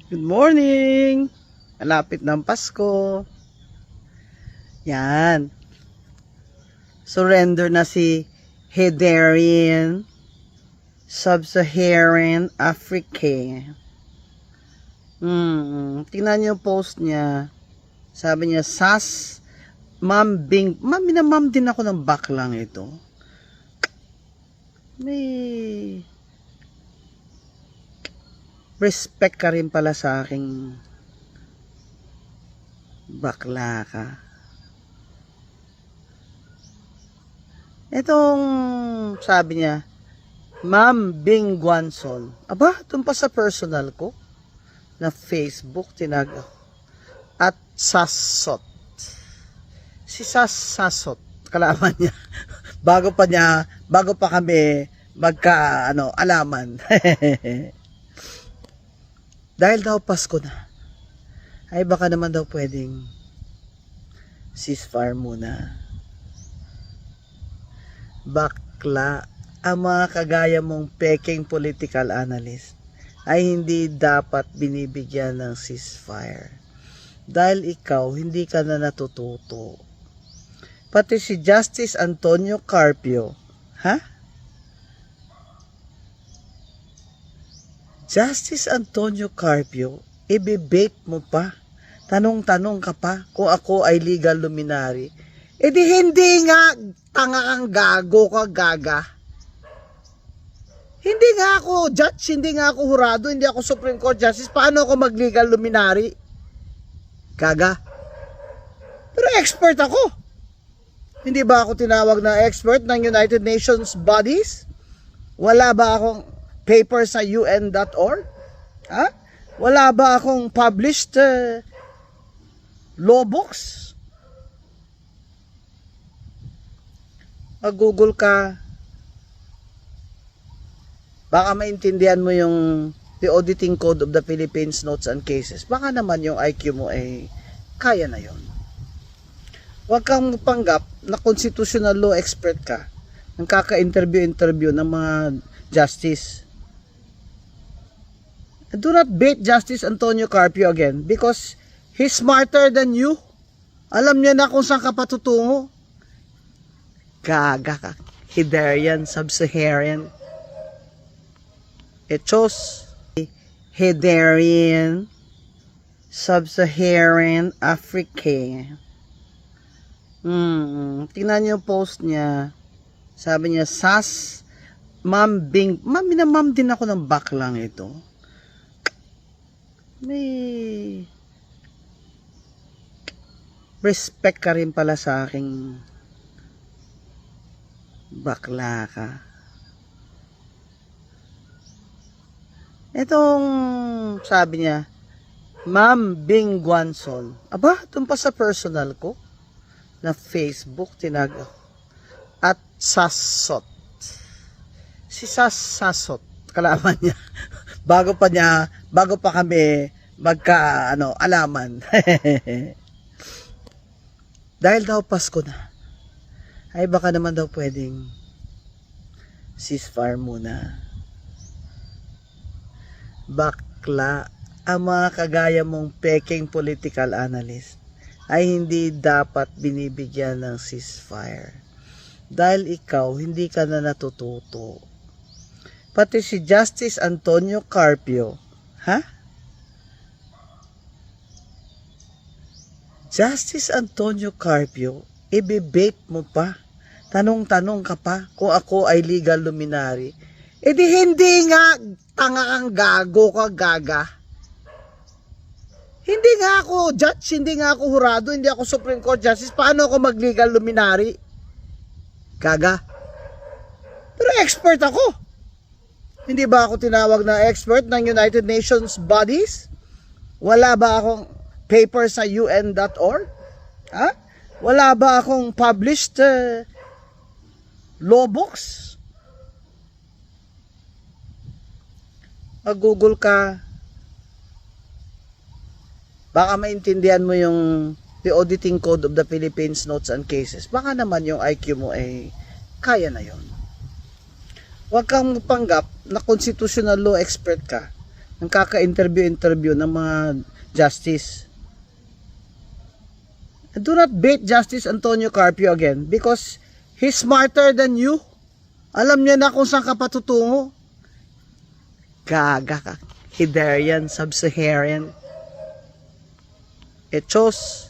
Good morning! Malapit ng Pasko. Yan. Surrender na si Hedarian Sub-Saharan Africa. Tingnan niyo yung post niya. Sabi niya, Sas, Ma'am Bing. Ma'am din ako ng baklang ito. May respect ka rin pala sa aking bakla ka. Itong sabi niya, Ma'am Bing Guansol. Aba, doon pa sa personal ko na Facebook, tinag at Sasot. Si Sasot, kalaman niya. bago pa kami alaman. Dahil daw Pasko na, ay baka naman daw pwedeng ceasefire muna. Bakla, ang mga kagaya mong peking political analyst ay hindi dapat binibigyan ng ceasefire. Dahil ikaw, hindi ka na natututo. Pati si Justice Antonio Carpio, Justice Antonio Carpio, ibibake mo pa. Tanong-tanong ka pa kung ako ay legal luminary. E di hindi nga, tanga kang gago ka, gaga. Hindi nga ako judge, hindi nga ako hurado, hindi ako Supreme Court Justice. Paano ako mag-legal luminary? Gaga. Pero expert ako. Hindi ba ako tinawag na expert ng United Nations bodies? Wala ba akong paper sa UN.org? Wala ba akong published law books? Mag-google ka. Baka maintindihan mo yung the Auditing Code of the Philippines Notes and Cases. Baka naman yung IQ mo ay kaya na yon. Huwag kang panggap na constitutional law expert ka. Nang kaka-interview ng mga justice. Do not bait Justice Antonio Carpio again because he's smarter than you. Alam niya na kung saan ka patutungo. Gaga ka. Hedarian Sub-Saharan. Echos. Hedarian Sub-Saharan Africa. Tingnan niyo yung post niya. Sabi niya, Sas, Ma'am Bing. Ma'am din ako ng baklang ito. May respect ka rin pala sa aking bakla ka. Itong sabi niya, Ma'am Bing Guansol. Aba, doon pa sa personal ko na Facebook, tinag at Sasot. Si Sasot, kalaman niya. bago pa kami alaman. Dahil daw Pasko na, ay baka naman daw pwedeng ceasefire muna. Bakla, ang mga kagaya mong peking political analyst ay hindi dapat binibigyan ng ceasefire. Dahil ikaw, hindi ka na natututo. Pati si Justice Antonio Carpio, Justice Antonio Carpio, ibibake mo pa. Tanong-tanong ka pa kung ako ay legal luminary. E di hindi nga, tanga kang gago ka, gaga. Hindi nga ako judge, hindi nga ako hurado, hindi ako Supreme Court Justice. Paano ako mag-legal luminary? Gaga. Pero expert ako. Hindi ba ako tinawag na expert ng United Nations bodies? Wala ba akong paper sa UN.org? Wala ba akong published law books? Mag-google ka. Baka maintindihan mo yung the Auditing Code of the Philippines Notes and Cases. Baka naman yung IQ mo ay kaya na yon. Huwag kang panggap na constitutional law expert ka. Ang kaka-interview ng mga justice. And do not bait Justice Antonio Carpio again because he's smarter than you. Alam niya na kung saan ka patutungo. Gaga ka. Hidarian, Sub-Saharan. Echos.